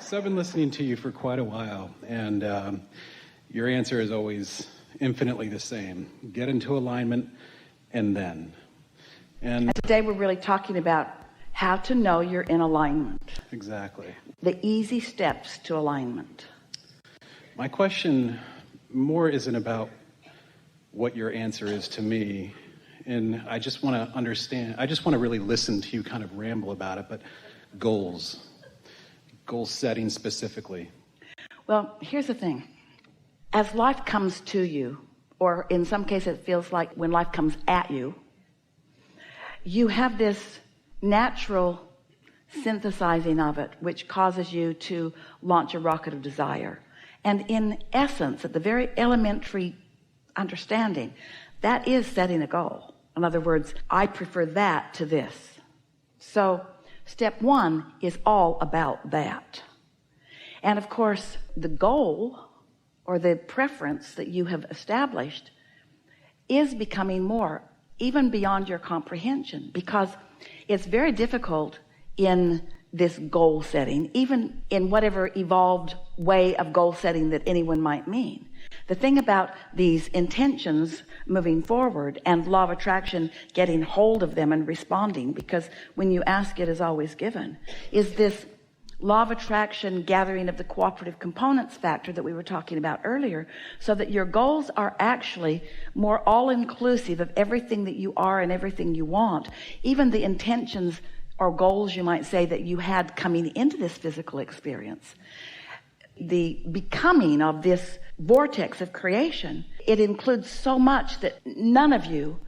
So I've been listening to you for quite a while, and your answer is always infinitely the same. Get into alignment, and then. And today we're really talking about how to know you're in alignment. Exactly. The easy steps to alignment. My question more isn't about what your answer is to me, and I just want to understand, I just want to really listen to you kind of ramble about it, but goal setting specifically. Well, here's the thing. As life comes to you, or in some cases it feels like when life comes at you, you have this natural synthesizing of it, which causes you to launch a rocket of desire. And in essence, at the very elementary understanding, that is setting a goal. In other words, I prefer that to this. So step one is all about that. And of course, the goal or the preference that you have established is becoming more, even beyond your comprehension, because it's very difficult in this goal setting, even in whatever evolved way of goal setting that anyone might mean. The thing about these intentions moving forward and law of attraction getting hold of them and responding, because when you ask, it is always given, is this law of attraction gathering of the cooperative components factor that we were talking about earlier, so that your goals are actually more all-inclusive of everything that you are and everything you want, even the intentions or goals, you might say, that you had coming into this physical experience. The becoming of this vortex of creation, it includes so much that none of you,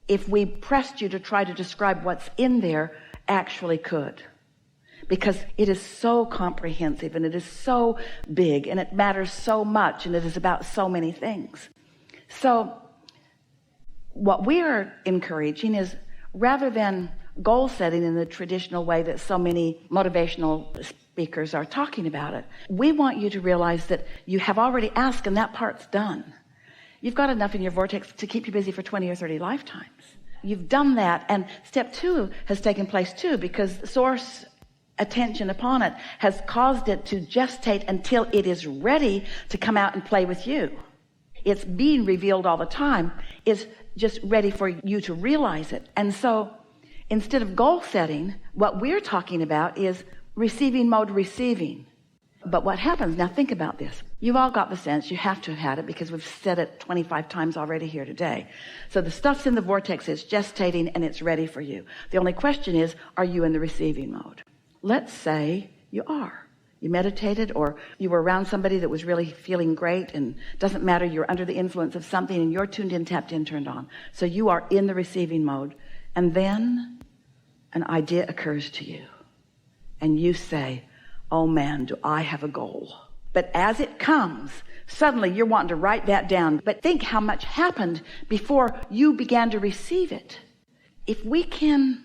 if we pressed you to try to describe what's in there, actually could, because it is so comprehensive and it is so big and it matters so much and it is about so many things. So what we are encouraging is, rather than goal setting in the traditional way that so many motivational speakers are talking about it, we want you to realize that you have already asked and that part's done. You've got enough in your vortex to keep you busy for 20 or 30 lifetimes. You've done that, and step two has taken place too, because source attention upon it has caused it to gestate until it is ready to come out and play with you. It's being revealed all the time. It's just ready for you to realize it. And so instead of goal setting, what we're talking about is receiving mode, receiving. But what happens, now think about this. You've all got the sense, you have to have had it because we've said it 25 times already here today. So the stuff's in the vortex, it's gestating and it's ready for you. The only question is, are you in the receiving mode? Let's say you are. You meditated, or you were around somebody that was really feeling great, and doesn't matter, you're under the influence of something and you're tuned in, tapped in, turned on. So you are in the receiving mode. And then an idea occurs to you and you say, oh man, do I have a goal. But as it comes, suddenly you're wanting to write that down. But think how much happened before you began to receive it. If we can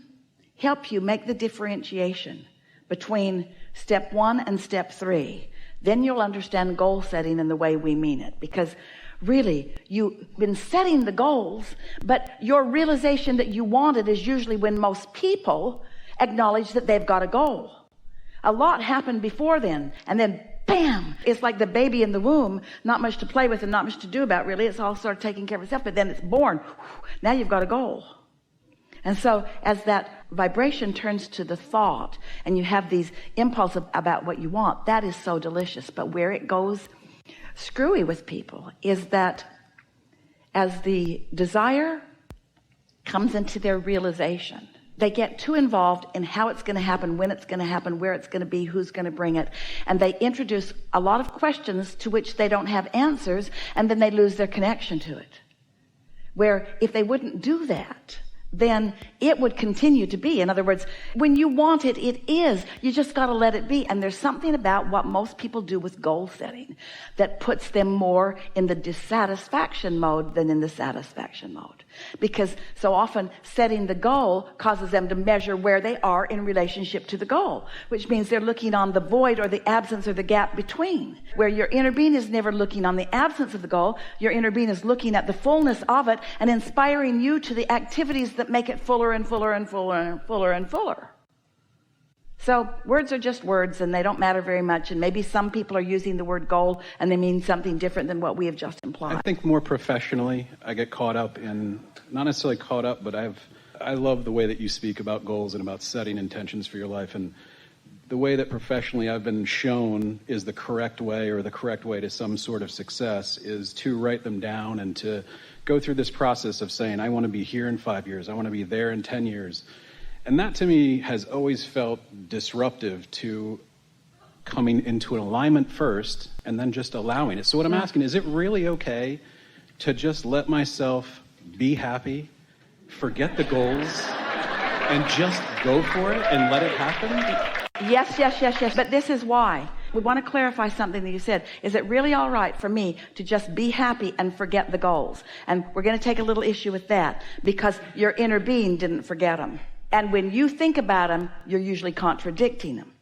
help you make the differentiation between step one and step three, then you'll understand goal setting in the way we mean it. Because really, you've been setting the goals, but your realization that you want it is usually when most people acknowledge that they've got a goal. A lot happened before then, and then bam, it's like the baby in the womb, not much to play with and not much to do about, really. It's all sort of taking care of itself, but then it's born. Now you've got a goal. And so as that vibration turns to the thought and you have these impulses about what you want, that is so delicious. But where it goes screwy with people is that as the desire comes into their realization, they get too involved in how it's going to happen, when it's going to happen, where it's going to be, who's going to bring it. And they introduce a lot of questions to which they don't have answers, and then they lose their connection to it. Where if they wouldn't do that, then it would continue to be. In other words, when you want it, it is. You just got to let it be. And there's something about what most people do with goal setting that puts them more in the dissatisfaction mode than in the satisfaction mode. Because so often setting the goal causes them to measure where they are in relationship to the goal, which means they're looking on the void or the absence or the gap between, where your inner being is never looking on the absence of the goal. Your inner being is looking at the fullness of it and inspiring you to the activities that make it fuller and fuller and fuller and fuller and fuller. So words are just words, and they don't matter very much. And maybe some people are using the word goal and they mean something different than what we have just implied. I think more professionally, I get caught up in, not necessarily caught up, but I love the way that you speak about goals and about setting intentions for your life. And the way that professionally I've been shown is the correct way, or the correct way to some sort of success, is to write them down and to go through this process of saying, I want to be here in 5 years. I want to be there in 10 years. And that to me has always felt disruptive to coming into an alignment first and then just allowing it. So what I'm asking, is it really okay to just let myself be happy, forget the goals, and just go for it and let it happen? Yes. But this is why. We want to clarify something that you said. Is it really all right for me to just be happy and forget the goals? And we're going to take a little issue with that, because your inner being didn't forget them. And when you think about them, you're usually contradicting them.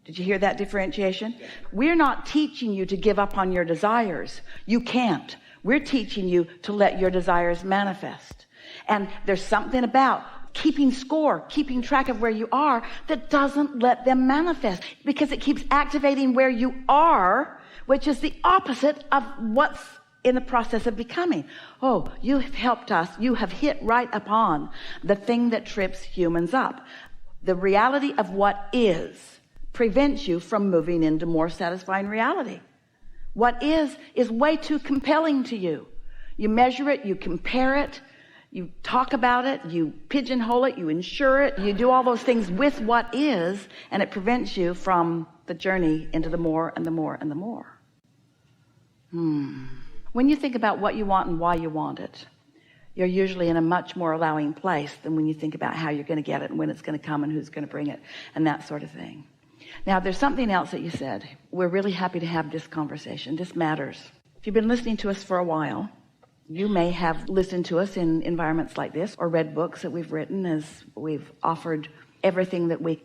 Did you hear that differentiation? Yeah. We're not teaching you to give up on your desires. You can't. We're teaching you to let your desires manifest. And there's something about keeping score, keeping track of where you are, that doesn't let them manifest, because it keeps activating where you are, which is the opposite of what's in the process of becoming. Oh, you have helped us. You have hit right upon the thing that trips humans up. The reality of what is prevents you from moving into more satisfying reality. What is way too compelling to you. You measure it, you compare it, you talk about it, you pigeonhole it, you insure it, you do all those things with what is, and it prevents you from the journey into the more and the more and the more. When you think about what you want and why you want it, you're usually in a much more allowing place than when you think about how you're going to get it and when it's going to come and who's going to bring it and that sort of thing. Now, there's something else that you said. We're really happy to have this conversation. This matters. If you've been listening to us for a while, you may have listened to us in environments like this, or read books that we've written, as we've offered everything that we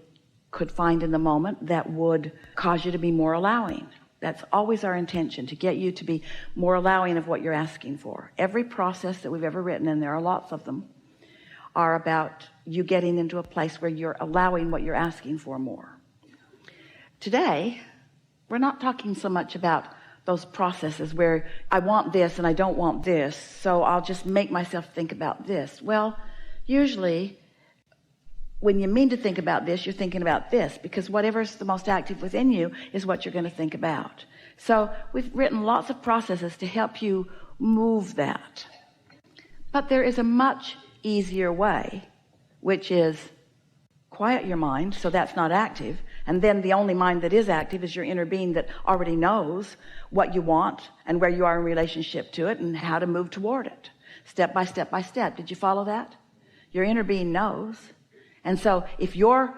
could find in the moment that would cause you to be more allowing. That's always our intention, to get you to be more allowing of what you're asking for. Every process that we've ever written, and there are lots of them, are about you getting into a place where you're allowing what you're asking for more. Today, we're not talking so much about those processes where I want this and I don't want this, so I'll just make myself think about this. Well, usually when you mean to think about this, you're thinking about this, because whatever's the most active within you is what you're going to think about. So we've written lots of processes to help you move that. But there is a much easier way, which is quiet your mind so that's not active, and then the only mind that is active is your inner being that already knows what you want and where you are in relationship to it and how to move toward it, step by step by step. Did you follow that? Your inner being knows. And so if your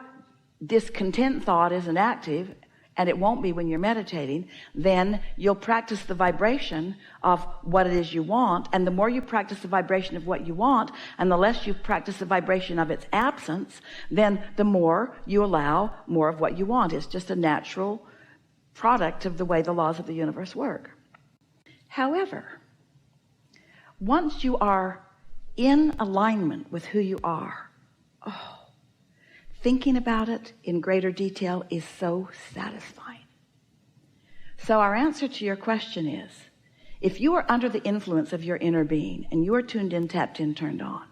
discontent thought isn't active, and it won't be when you're meditating, then you'll practice the vibration of what it is you want. And the more you practice the vibration of what you want, and the less you practice the vibration of its absence, then the more you allow more of what you want. It's just a natural product of the way the laws of the universe work. However, once you are in alignment with who you are, thinking about it in greater detail is so satisfying. So our answer to your question is, if you are under the influence of your inner being and you are tuned in, tapped in, turned on,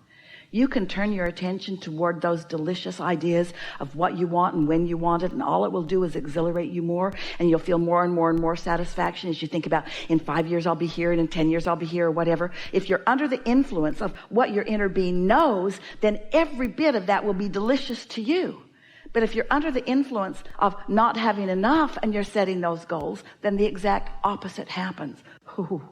you can turn your attention toward those delicious ideas of what you want and when you want it, and all it will do is exhilarate you more, and you'll feel more and more and more satisfaction as you think about, in 5 years I'll be here, and in 10 years I'll be here, or whatever. If you're under the influence of what your inner being knows, then every bit of that will be delicious to you. But if you're under the influence of not having enough and you're setting those goals, then the exact opposite happens. Ooh.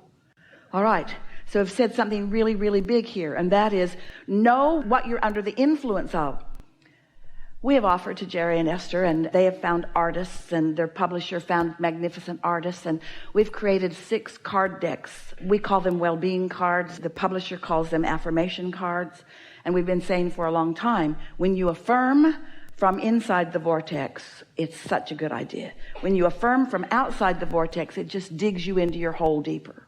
All right. So I've said something really, really big here, and that is, know what you're under the influence of. We have offered to Jerry and Esther, and they have found artists, and their publisher found magnificent artists, and we've created 6 card decks. We call them well-being cards. The publisher calls them affirmation cards. And we've been saying for a long time, when you affirm from inside the vortex, it's such a good idea. When you affirm from outside the vortex, it just digs you into your hole deeper.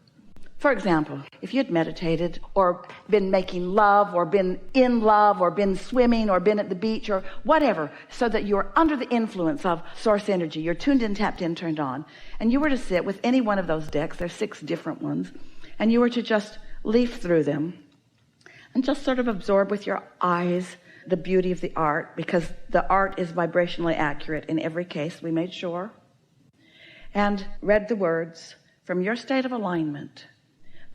For example, if you'd meditated or been making love or been in love or been swimming or been at the beach or whatever, so that you're under the influence of source energy, you're tuned in, tapped in, turned on, and you were to sit with any one of those decks, there's 6 different ones, and you were to just leaf through them and just sort of absorb with your eyes the beauty of the art, because the art is vibrationally accurate in every case, we made sure, and read the words. From your state of alignment,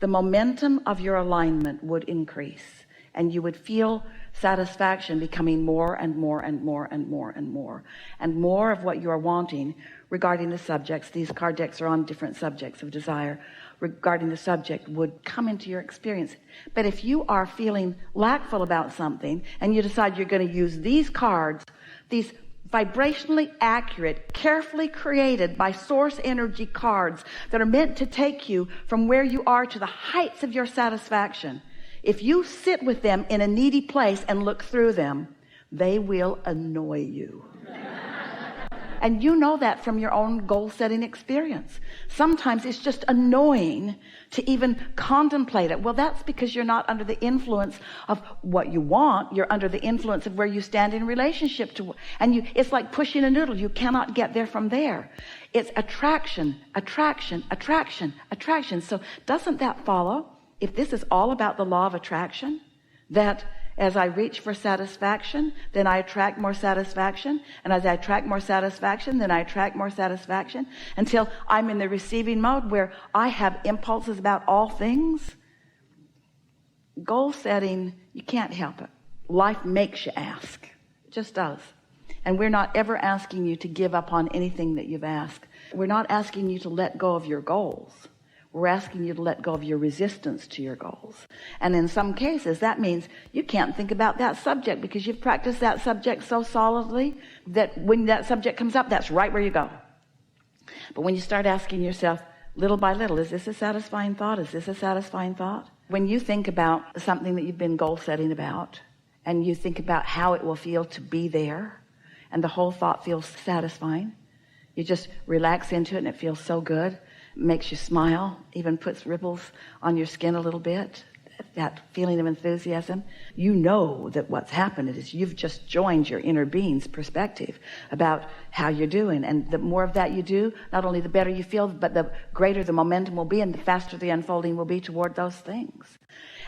the momentum of your alignment would increase, and you would feel satisfaction becoming more and more and more and more and more and more of what you are wanting regarding the subjects. These card decks are on different subjects of desire. Regarding the subject would come into your experience. But if you are feeling lackful about something and you decide you're going to use these cards, these vibrationally accurate, carefully created by source energy cards that are meant to take you from where you are to the heights of your satisfaction, if you sit with them in a needy place and look through them, they will annoy you. And you know that from your own goal-setting experience. Sometimes it's just annoying to even contemplate it. Well, that's because you're not under the influence of what you want. You're under the influence of where you stand in relationship to, and it's like pushing a noodle. You cannot get there from there. It's attraction, attraction, attraction, attraction. So doesn't that follow? If this is all about the law of attraction, that as I reach for satisfaction, then I attract more satisfaction. And as I attract more satisfaction, then I attract more satisfaction until I'm in the receiving mode where I have impulses about all things. Goal setting, you can't help it. Life makes you ask. It just does. And we're not ever asking you to give up on anything that you've asked. We're not asking you to let go of your goals. We're asking you to let go of your resistance to your goals. And in some cases, that means you can't think about that subject because you've practiced that subject so solidly that when that subject comes up, that's right where you go. But when you start asking yourself, little by little, is this a satisfying thought? Is this a satisfying thought? When you think about something that you've been goal setting about, and you think about how it will feel to be there, and the whole thought feels satisfying, you just relax into it and it feels so good. Makes you smile, even puts ripples on your skin a little bit, that feeling of enthusiasm. You know that what's happened is you've just joined your inner being's perspective about how you're doing. And the more of that you do, not only the better you feel, but the greater the momentum will be and the faster the unfolding will be toward those things.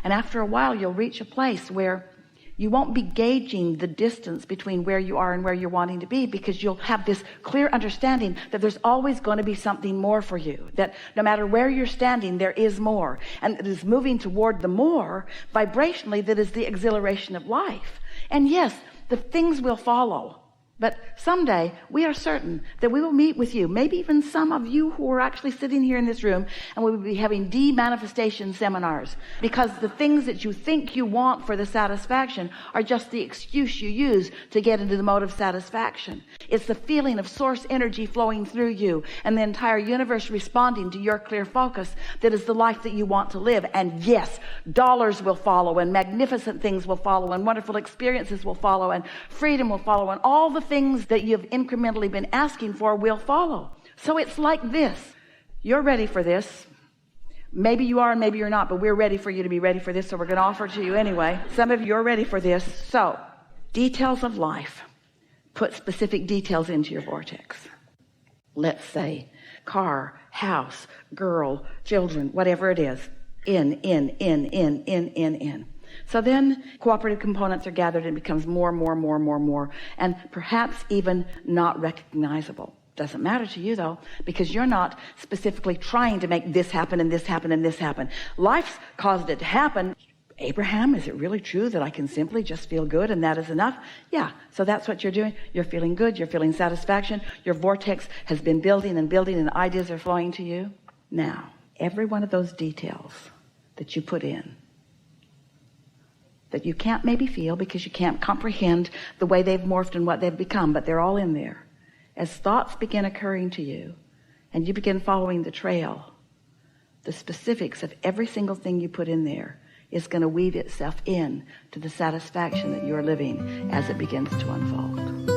And after a while, you'll reach a place where you won't be gauging the distance between where you are and where you're wanting to be, because you'll have this clear understanding that there's always going to be something more for you, that no matter where you're standing, there is more, and it is moving toward the more vibrationally that is the exhilaration of life. And yes, the things will follow. But someday we are certain that we will meet with you, maybe even some of you who are actually sitting here in this room, and we will be having de-manifestation seminars, because the things that you think you want for the satisfaction are just the excuse you use to get into the mode of satisfaction. It's the feeling of source energy flowing through you and the entire universe responding to your clear focus that is the life that you want to live. And yes, dollars will follow, and magnificent things will follow, and wonderful experiences will follow, and freedom will follow, and all the things that you've incrementally been asking for will follow. So it's like this. You're ready for this. Maybe you are and maybe you're not, but we're ready for you to be ready for this, so we're going to offer it to you anyway. Some of you are ready for this. So, details of life. Put specific details into your vortex. Let's say car, house, girl, children, whatever it is. In. So then cooperative components are gathered and it becomes more, and perhaps even not recognizable. Doesn't matter to you though, because you're not specifically trying to make this happen and this happen and this happen. Life's caused it to happen. Abraham, is it really true that I can simply just feel good and that is enough? Yeah, so that's what you're doing. You're feeling good, you're feeling satisfaction. Your vortex has been building and ideas are flowing to you. Now, every one of those details that you put in, that you can't maybe feel because you can't comprehend the way they've morphed and what they've become, but they're all in there. As thoughts begin occurring to you and you begin following the trail, the specifics of every single thing you put in there is going to weave itself in to the satisfaction that you're living as it begins to unfold.